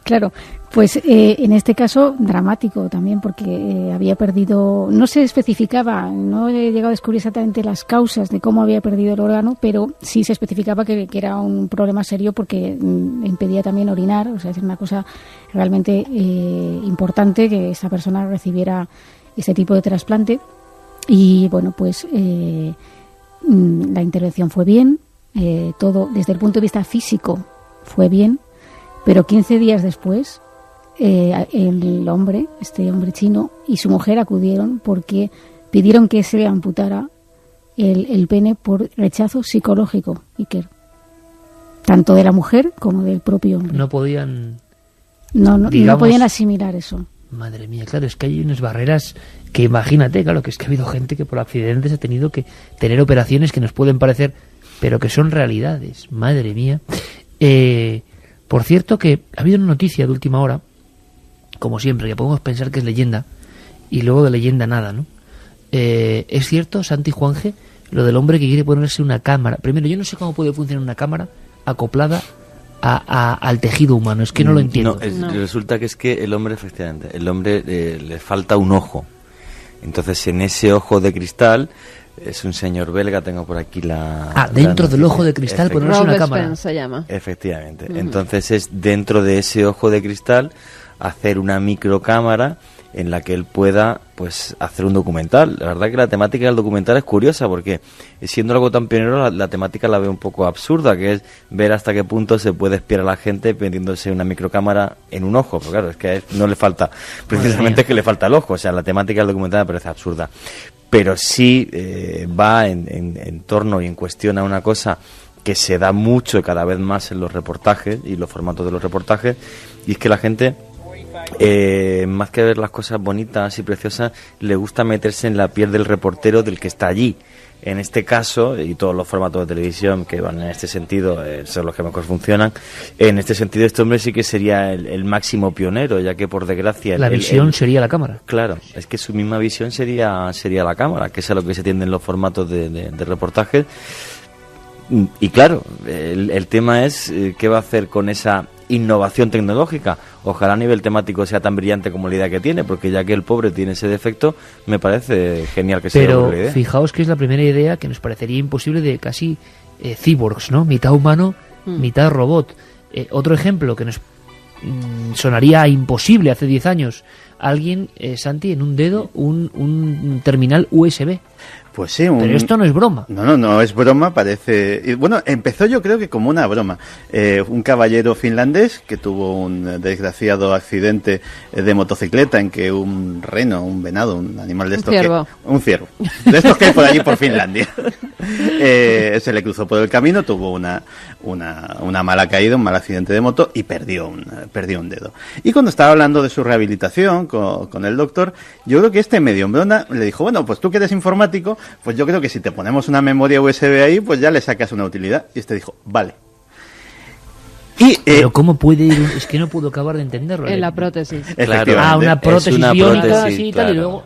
Claro, pues en este caso dramático también, porque había perdido, no se especificaba, no he llegado a descubrir exactamente las causas de cómo había perdido el órgano, pero sí se especificaba que era un problema serio porque impedía también orinar, o sea, es una cosa realmente importante que esa persona recibiera ese tipo de trasplante. Y bueno, pues la intervención fue bien, todo desde el punto de vista físico fue bien, pero 15 días después el hombre, este hombre chino, y su mujer acudieron porque pidieron que se le amputara el pene por rechazo psicológico, Iker, tanto de la mujer como del propio hombre. No podían... No digamos, podían asimilar eso. Madre mía, claro, es que hay unas barreras que imagínate, claro, que es que ha habido gente que por accidentes ha tenido que tener operaciones que nos pueden parecer, pero que son realidades, madre mía. Por cierto que ha habido una noticia de última hora, como siempre, que podemos pensar que es leyenda, y luego de leyenda nada, ¿no? ¿Es cierto, Santi Juanje, lo del hombre que quiere ponerse una cámara? Primero, yo no sé cómo puede funcionar una cámara acoplada al tejido humano, es que no lo entiendo. No, resulta que es que el hombre, efectivamente, le falta un ojo. Entonces, en ese ojo de cristal, es un señor belga, tengo por aquí dentro del ojo de cristal ponerse una cámara. Robert se llama. Efectivamente. Entonces, es dentro de ese ojo de cristal hacer una microcámara en la que él pueda pues hacer un documental. La verdad que la temática del documental es curiosa porque siendo algo tan pionero la temática la veo un poco absurda, que es ver hasta qué punto se puede espiar a la gente metiéndose una microcámara en un ojo, pero claro, es que a él no le falta, precisamente es que le falta el ojo, o sea, la temática del documental me parece absurda, pero sí va en torno y en cuestión a una cosa que se da mucho y cada vez más en los reportajes y los formatos de los reportajes, y es que la gente más que ver las cosas bonitas y preciosas, le gusta meterse en la piel del reportero, del que está allí. En este caso, y todos los formatos de televisión que van en este sentido son los que mejor funcionan, en este sentido este hombre sí que sería el máximo pionero, ya que por desgracia la visión sería la cámara. Claro, es que su misma visión sería la cámara, que es a lo que se tiende en los formatos de reportajes. Y claro, el tema es qué va a hacer con esa innovación tecnológica. Ojalá a nivel temático sea tan brillante como la idea que tiene, porque ya que el pobre tiene ese defecto, me parece genial que sea Pero la idea. fijaos que es la primera idea que nos parecería imposible, de casi cyborgs, ¿no? Mitad humano, mitad robot. Otro ejemplo que nos sonaría imposible hace 10 años. Alguien, Santi, en un dedo, un terminal USB. Pues sí, Pero esto no es broma. No es broma, parece... Y bueno, empezó yo creo que como una broma. Un caballero finlandés que tuvo un desgraciado accidente de motocicleta en que un reno, un venado, un animal de estos... Un ciervo. De estos que hay por allí por Finlandia. Se le cruzó por el camino, tuvo una mala caída, un mal accidente de moto y perdió un dedo. Y cuando estaba hablando de su rehabilitación con el doctor, yo creo que este medio en broma le dijo, bueno, pues tú que eres informático, pues yo creo que si te ponemos una memoria USB ahí, pues ya le sacas una utilidad. Y este dijo, vale. Pero ¿cómo puede ir? Es que no puedo acabar de entenderlo. En la prótesis. Claro, una prótesis biónica, así y tal, claro. y luego...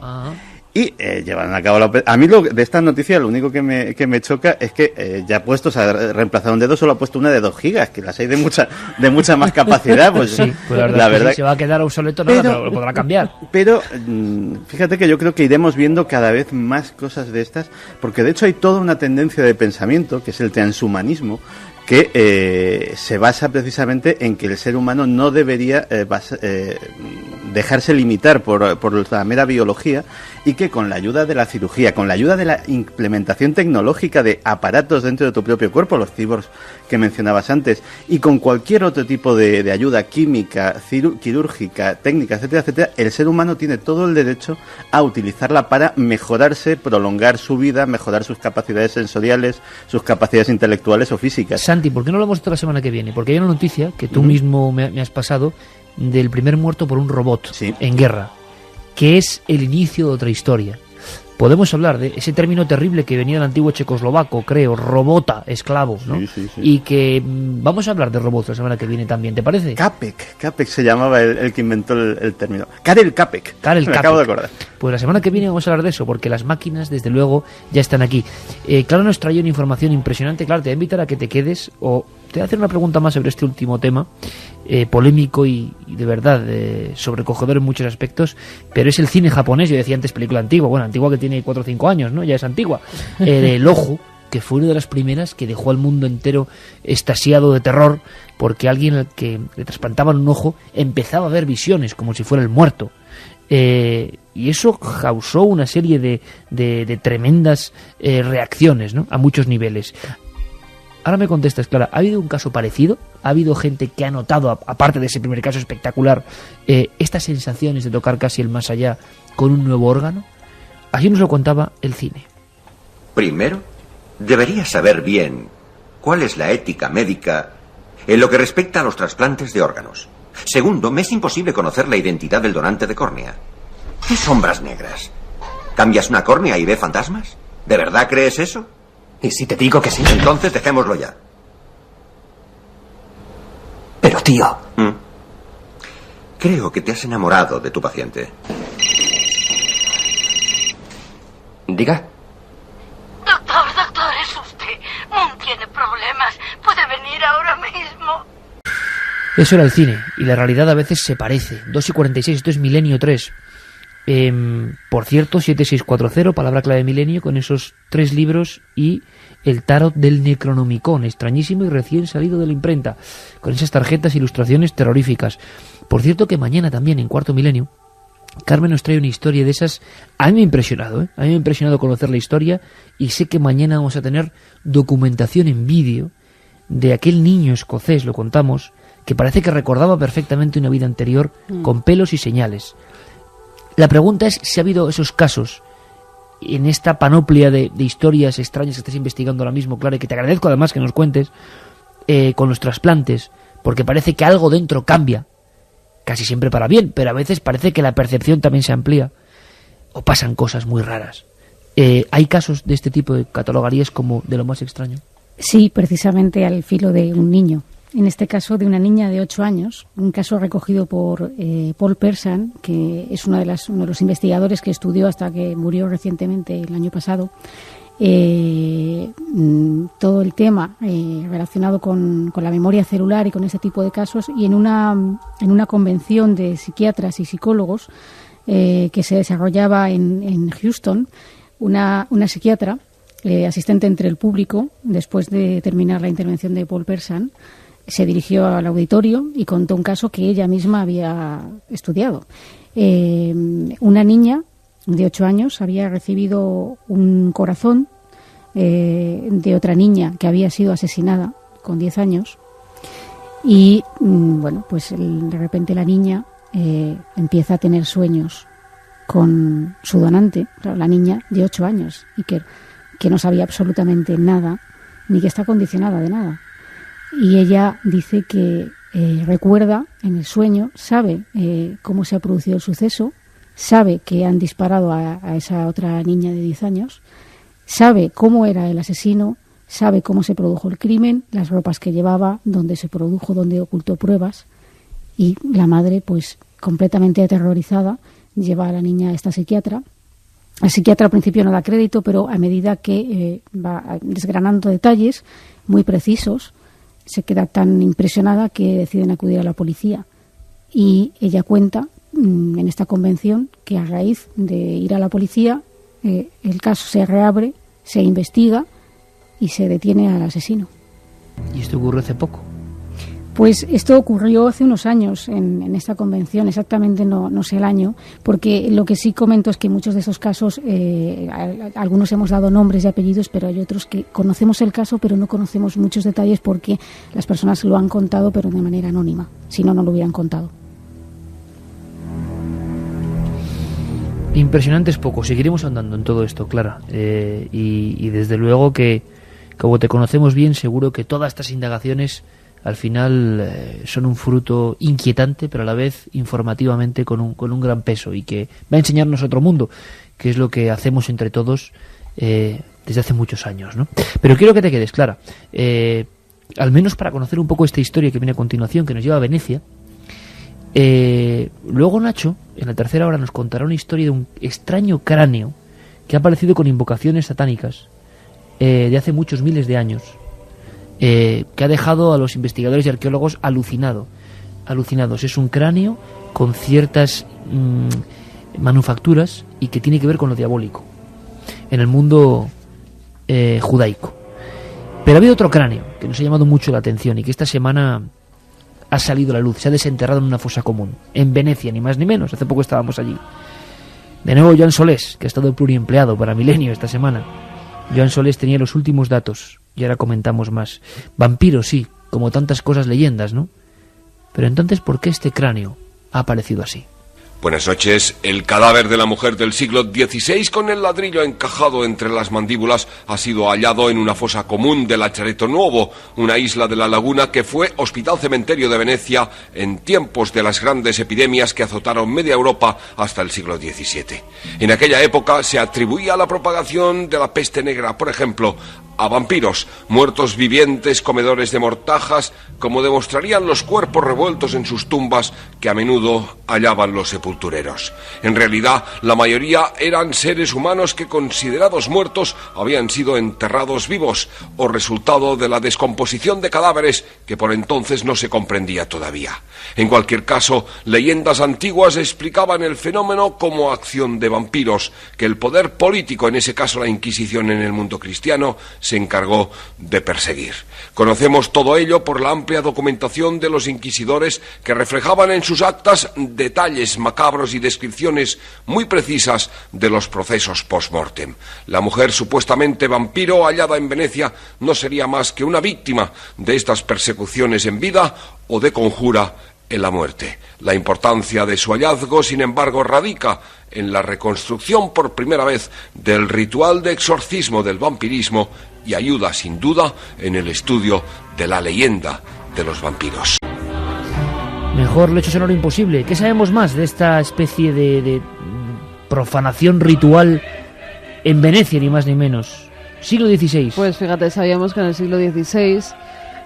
Y llevaron a cabo la operación. A mí de esta noticia lo único que me choca es que ya puestos a reemplazar un dedo, solo ha puesto una de 2 gigas, que las hay de mucha más capacidad. Pues sí, pues la verdad que se va a quedar obsoleto, pero lo podrá cambiar. Pero fíjate que yo creo que iremos viendo cada vez más cosas de estas, porque de hecho hay toda una tendencia de pensamiento, que es el transhumanismo, que se basa precisamente en que el ser humano no debería dejarse limitar por la mera biología, y que con la ayuda de la cirugía, con la ayuda de la implementación tecnológica de aparatos dentro de tu propio cuerpo, los cyborgs que mencionabas antes, y con cualquier otro tipo de ayuda química, quirúrgica, técnica, etcétera, etcétera, el ser humano tiene todo el derecho a utilizarla para mejorarse, prolongar su vida, mejorar sus capacidades sensoriales, sus capacidades intelectuales o físicas. Santi, ¿por qué no lo hablamos la semana que viene? Porque hay una noticia que tú mismo me has pasado del primer muerto por un robot en guerra, que es el inicio de otra historia. Podemos hablar de ese término terrible que venía del antiguo checoslovaco, creo, robota, esclavo, ¿no? Sí. Y que vamos a hablar de robots la semana que viene también, ¿te parece? Capek se llamaba el que inventó el término. Karel Capek. Me acabo de acordar. Pues la semana que viene vamos a hablar de eso, porque las máquinas, desde luego, ya están aquí. Claro, nos trae una información impresionante. Claro, te voy a invitar a que te quedes, o te voy a hacer una pregunta más sobre este último tema, polémico y de verdad sobrecogedor en muchos aspectos, pero es el cine japonés. Yo decía antes película antigua, bueno, antigua que tiene 4 o 5 años, ¿no? Ya es antigua. El Ojo, que fue una de las primeras que dejó al mundo entero extasiado de terror, porque alguien al que le trasplantaban un ojo empezaba a ver visiones como si fuera el muerto. Y eso causó una serie de tremendas reacciones, ¿no? A muchos niveles. Ahora me contestas, Clara, ¿ha habido un caso parecido? ¿Ha habido gente que ha notado, aparte de ese primer caso espectacular, estas sensaciones de tocar casi el más allá con un nuevo órgano? Así nos lo contaba el cine. Primero, deberías saber bien cuál es la ética médica en lo que respecta a los trasplantes de órganos. Segundo, me es imposible conocer la identidad del donante de córnea. ¿Qué sombras negras? ¿Cambias una córnea y ve fantasmas? ¿De verdad crees eso? ¿Y si te digo que sí? Entonces dejémoslo ya. Pero, tío... Creo que te has enamorado de tu paciente. Diga. Doctor, es usted. Moon tiene problemas. ¿Puede venir ahora mismo? Eso era el cine, y la realidad a veces se parece. 2:46, esto es Milenio 3. Por cierto, 7640, palabra clave Milenio, con esos 3 libros y el tarot del Necronomicon, extrañísimo y recién salido de la imprenta, con esas tarjetas e ilustraciones terroríficas. Por cierto que mañana también, en Cuarto Milenio, Carmen nos trae una historia de esas. A mí me ha impresionado, A mí me ha impresionado conocer la historia, y sé que mañana vamos a tener documentación en vídeo de aquel niño escocés, lo contamos, que parece que recordaba perfectamente una vida anterior, con pelos y señales. La pregunta es si ha habido esos casos en esta panoplia de historias extrañas que estás investigando ahora mismo, Clara, y que te agradezco además que nos cuentes, con los trasplantes, porque parece que algo dentro cambia, casi siempre para bien, pero a veces parece que la percepción también se amplía, o pasan cosas muy raras. ¿Hay casos de este tipo que catalogarías como de lo más extraño? Sí, precisamente al filo de un niño. En este caso de una niña de 8 años, un caso recogido por Paul Persson, que es uno de los investigadores que estudió hasta que murió recientemente el año pasado, todo el tema relacionado con la memoria celular y con ese tipo de casos, y en una convención de psiquiatras y psicólogos que se desarrollaba en Houston, una psiquiatra, asistente entre el público, después de terminar la intervención de Paul Persson, se dirigió al auditorio y contó un caso que ella misma había estudiado. Una niña de 8 años había recibido un corazón de otra niña que había sido asesinada con 10 años y, pues de repente la niña empieza a tener sueños con su donante, claro, la niña de 8 años, y que no sabía absolutamente nada, ni que está condicionada de nada. Y ella dice que recuerda en el sueño, sabe cómo se ha producido el suceso, sabe que han disparado a esa otra niña de 10 años, sabe cómo era el asesino, sabe cómo se produjo el crimen, las ropas que llevaba, dónde se produjo, dónde ocultó pruebas, y la madre, pues completamente aterrorizada, lleva a la niña a esta psiquiatra. El psiquiatra al principio no da crédito, pero a medida que va desgranando detalles muy precisos, se queda tan impresionada que deciden acudir a la policía. Y ella cuenta en esta convención que a raíz de ir a la policía el caso se reabre, se investiga y se detiene al asesino. ¿Y esto ocurrió hace poco? Pues esto ocurrió hace unos años en esta convención, exactamente no sé el año, porque lo que sí comento es que en muchos de esos casos, algunos hemos dado nombres y apellidos, pero hay otros que conocemos el caso, pero no conocemos muchos detalles porque las personas lo han contado, pero de manera anónima, si no, no lo hubieran contado. Impresionante es poco, seguiremos andando en todo esto, Clara, y desde luego que, como te conocemos bien, seguro que todas estas indagaciones al final son un fruto inquietante, pero a la vez informativamente con un gran peso, y que va a enseñarnos otro mundo, que es lo que hacemos entre todos desde hace muchos años, ¿no? Pero quiero que te quedes, Clara, al menos para conocer un poco esta historia que viene a continuación, que nos lleva a Venecia. Luego Nacho, en la tercera hora, nos contará una historia de un extraño cráneo que ha aparecido con invocaciones satánicas de hace muchos miles de años, que ha dejado a los investigadores y arqueólogos alucinados. Es un cráneo con ciertas manufacturas y que tiene que ver con lo diabólico en el mundo judaico. Pero ha habido otro cráneo que nos ha llamado mucho la atención y que esta semana ha salido a la luz, se ha desenterrado en una fosa común, en Venecia, ni más ni menos. Hace poco estábamos allí. De nuevo Joan Solés, que ha estado pluriempleado para Milenio esta semana. Joan Solés tenía los últimos datos y ahora comentamos más. Vampiros, sí, como tantas cosas, leyendas, ¿no? Pero entonces, ¿por qué este cráneo ha aparecido así? Buenas noches. El cadáver de la mujer del siglo XVI con el ladrillo encajado entre las mandíbulas ha sido hallado en una fosa común de Lachareto Nuovo, una isla de la laguna que fue hospital cementerio de Venecia en tiempos de las grandes epidemias que azotaron media Europa hasta el siglo XVII. En aquella época se atribuía la propagación de la peste negra, por ejemplo, a vampiros, muertos vivientes, comedores de mortajas, como demostrarían los cuerpos revueltos en sus tumbas que a menudo hallaban los sepultureros. En realidad, la mayoría eran seres humanos que, considerados muertos, habían sido enterrados vivos o resultado de la descomposición de cadáveres que por entonces no se comprendía todavía. En cualquier caso, leyendas antiguas explicaban el fenómeno como acción de vampiros, que el poder político, en ese caso la Inquisición en el mundo cristiano, se encargó de perseguir. Conocemos todo ello por la amplia documentación de los inquisidores que reflejaban en sus actas detalles macabros y descripciones muy precisas de los procesos post-mortem. La mujer supuestamente vampiro hallada en Venecia no sería más que una víctima de estas persecuciones en vida o de conjura en la muerte. La importancia de su hallazgo, sin embargo, radica en la reconstrucción por primera vez del ritual de exorcismo del vampirismo y ayuda, sin duda, en el estudio de la leyenda de los vampiros. Mejor lecho sonoro imposible. ¿Qué sabemos más de esta especie de profanación ritual en Venecia, ni más ni menos? Siglo XVI. Pues fíjate, sabíamos que en el siglo XVI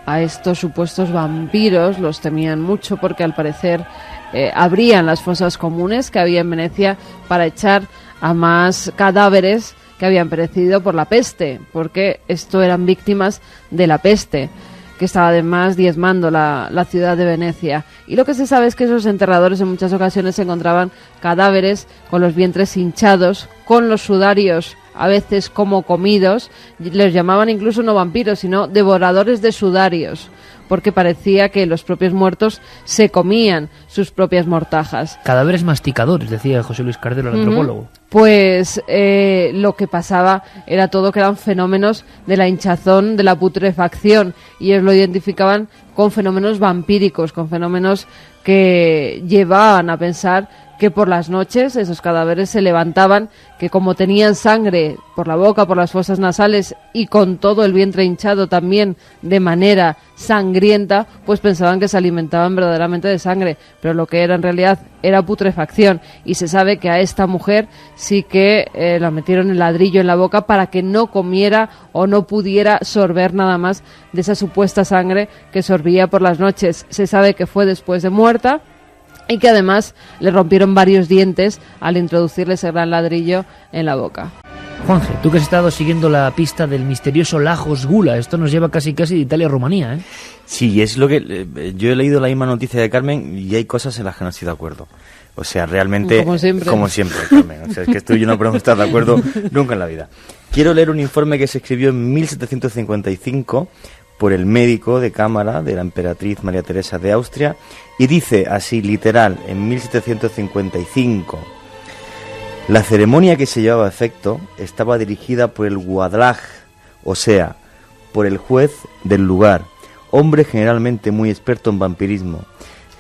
a estos supuestos vampiros los temían mucho porque al parecer abrían las fosas comunes que había en Venecia para echar a más cadáveres que habían perecido por la peste, porque esto eran víctimas de la peste, que estaba además diezmando la ciudad de Venecia. Y lo que se sabe es que esos enterradores en muchas ocasiones encontraban cadáveres con los vientres hinchados, con los sudarios a veces como comidos. Les llamaban incluso no vampiros, sino devoradores de sudarios, porque parecía que los propios muertos se comían sus propias mortajas. Cadáveres masticadores, decía José Luis Cardero, el antropólogo. Pues lo que pasaba era todo que eran fenómenos de la hinchazón, de la putrefacción, y ellos lo identificaban con fenómenos vampíricos, con fenómenos que llevaban a pensar que por las noches esos cadáveres se levantaban, que como tenían sangre por la boca, por las fosas nasales y con todo el vientre hinchado también de manera sangrienta, pues pensaban que se alimentaban verdaderamente de sangre, pero lo que era en realidad era putrefacción. Y se sabe que a esta mujer sí que la metieron el ladrillo en la boca para que no comiera o no pudiera sorber nada más de esa supuesta sangre que sorbía por las noches. Se sabe que fue después de muerta y que además le rompieron varios dientes al introducirle ese gran ladrillo en la boca. Juanje, tú que has estado siguiendo la pista del misterioso Lajos Gula, esto nos lleva casi de Italia a Rumanía, ¿eh? Sí, es lo que yo he leído la misma noticia de Carmen y hay cosas en las que no estoy de acuerdo. O sea, realmente, como siempre, Carmen. O sea, es que tú y yo no podemos estar de acuerdo nunca en la vida. Quiero leer un informe que se escribió en 1755 por el médico de cámara de la emperatriz María Teresa de Austria, y dice así literal en 1755: la ceremonia que se llevaba a efecto estaba dirigida por el Guadalaj, o sea, por el juez del lugar, hombre generalmente muy experto en vampirismo.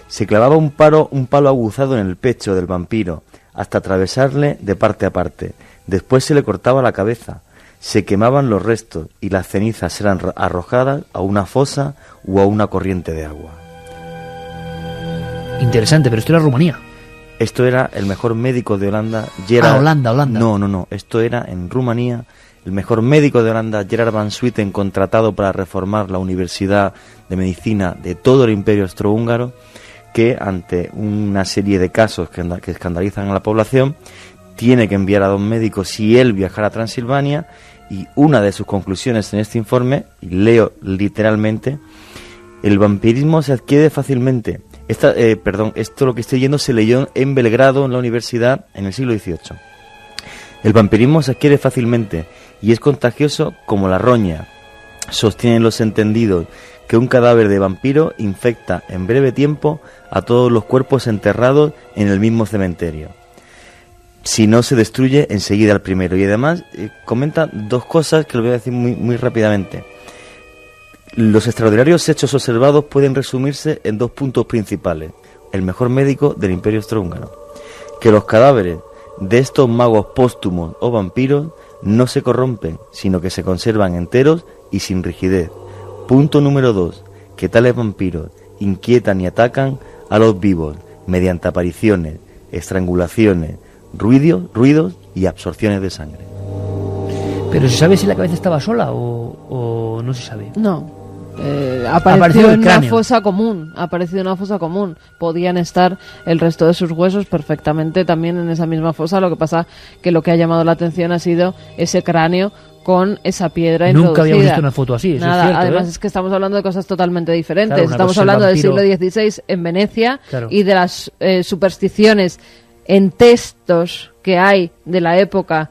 Se clavaba un palo aguzado en el pecho del vampiro hasta atravesarle de parte a parte. Después se le cortaba la cabeza, se quemaban los restos y las cenizas eran arrojadas a una fosa o a una corriente de agua. Interesante, pero esto era Rumanía. Esto era el mejor médico de Holanda, Gerard... Holanda. No, esto era en Rumanía. El mejor médico de Holanda, Gerard van Swieten, contratado para reformar la Universidad de Medicina de todo el Imperio Austrohúngaro, que ante una serie de casos que escandalizan a la población, tiene que enviar a 2 médicos si él viajara a Transilvania, y una de sus conclusiones en este informe, y leo literalmente: el vampirismo se adquiere fácilmente. Esto lo que estoy leyendo se leyó en Belgrado, en la universidad, en el siglo XVIII. El vampirismo se adquiere fácilmente y es contagioso como la roña. Sostienen los entendidos que un cadáver de vampiro infecta en breve tiempo a todos los cuerpos enterrados en el mismo cementerio, si no se destruye enseguida el primero. Y además comenta 2 cosas que lo voy a decir muy rápidamente. Los extraordinarios hechos observados pueden resumirse en 2 puntos principales. El mejor médico del Imperio Austrohúngaro: que los cadáveres de estos magos póstumos o vampiros no se corrompen, sino que se conservan enteros y sin rigidez. Punto número 2, que tales vampiros inquietan y atacan a los vivos mediante apariciones, estrangulaciones, ruidos y absorciones de sangre. ¿Pero se sabe si la cabeza estaba sola o no se sabe? No. Apareció en una fosa común. Podían estar el resto de sus huesos perfectamente también en esa misma fosa. Lo que pasa que lo que ha llamado la atención ha sido ese cráneo con esa piedra introducida. Nunca habíamos visto una foto así, eso Nada, es cierto, además es que estamos hablando de cosas totalmente diferentes. Claro, estamos hablando del siglo XVI en Venecia, claro, y de las supersticiones en textos que hay de la época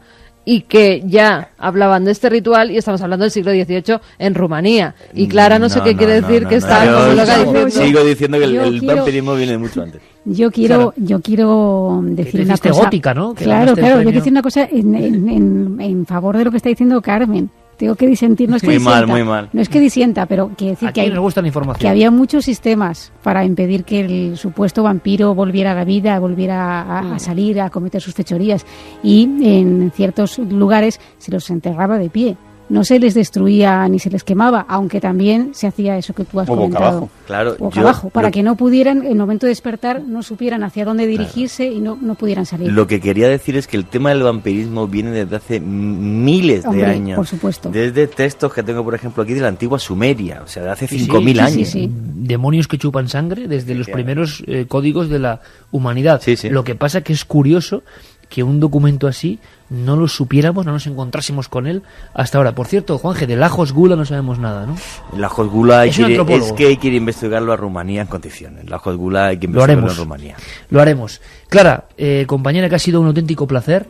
y que ya hablaban de este ritual, y estamos hablando del siglo XVIII en Rumanía. Y Clara no sé qué quiere decir que está como loca diciendo. Sigo diciendo que el vampirismo viene mucho antes. Yo quiero decir una cosa gótica, ¿no? Claro, yo quiero decir una cosa en favor de lo que está diciendo Carmen. Tengo que disentir, no es que disienta, muy mal. No es que disienta, pero quiere decir que nos gusta la información, que había muchos sistemas para impedir que el supuesto vampiro volviera a la vida, volviera a salir, a cometer sus fechorías, y en ciertos lugares se los enterraba de pie. No se les destruía ni se les quemaba, aunque también se hacía eso que tú has comentado. Boca abajo. Claro, boca abajo, para que no pudieran, en el momento de despertar, no supieran hacia dónde dirigirse, y no pudieran salir. Lo que quería decir es que el tema del vampirismo viene desde hace miles de años. Por supuesto. Desde textos que tengo, por ejemplo, aquí de la antigua Sumeria, o sea, de hace 5.000 años. Sí. Demonios que chupan sangre desde los primeros códigos de la humanidad. Sí. Lo que pasa que es curioso que un documento así no lo supiéramos, no nos encontrásemos con él hasta ahora. Por cierto, Juanje, de Lajos Gula no sabemos nada, ¿no? Lajos Gula es que hay que ir a investigarlo a Rumanía en condiciones. Lajos Gula hay que investigarlo en Rumanía. Lo haremos. Clara, compañera, que ha sido un auténtico placer.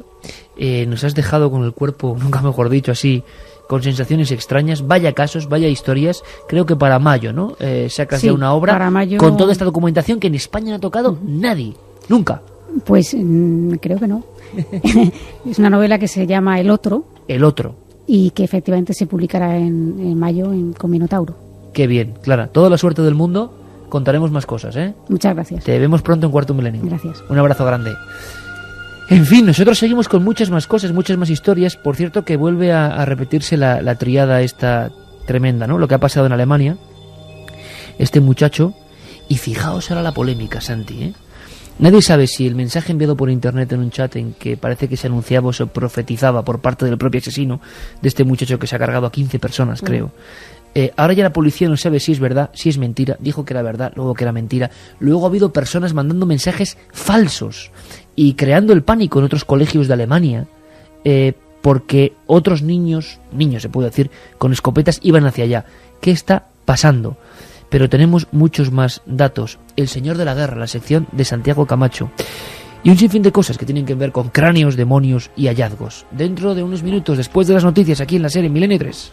Nos has dejado con el cuerpo, nunca mejor dicho, así, con sensaciones extrañas. Vaya casos, vaya historias. Creo que para mayo, ¿no? Sacas ya una obra para mayo, con toda esta documentación que en España no ha tocado nadie, nunca. Pues creo que no. Es una novela que se llama El Otro. El Otro. Y que efectivamente se publicará en mayo con Minotauro. Qué bien, Clara. Toda la suerte del mundo. Contaremos más cosas, ¿eh? Muchas gracias. Te vemos pronto en Cuarto Milenio. Gracias. Un abrazo grande. En fin, nosotros seguimos con muchas más cosas, muchas más historias. Por cierto, que vuelve a repetirse la triada esta tremenda, ¿no? Lo que ha pasado en Alemania. Este muchacho. Y fijaos ahora la polémica, Santi, ¿eh? Nadie sabe si el mensaje enviado por internet en un chat en que parece que se anunciaba o se profetizaba por parte del propio asesino de este muchacho que se ha cargado a 15 personas, creo. Ahora ya la policía no sabe si es verdad, si es mentira. Dijo que era verdad, luego que era mentira. Luego ha habido personas mandando mensajes falsos y creando el pánico en otros colegios de Alemania, porque otros niños se puede decir, con escopetas iban hacia allá. ¿Qué está pasando? Pero tenemos muchos más datos. El Señor de la Guerra, la sección de Santiago Camacho. Y un sinfín de cosas que tienen que ver con cráneos, demonios y hallazgos. Dentro de unos minutos, después de las noticias, aquí en la serie Milenio 3.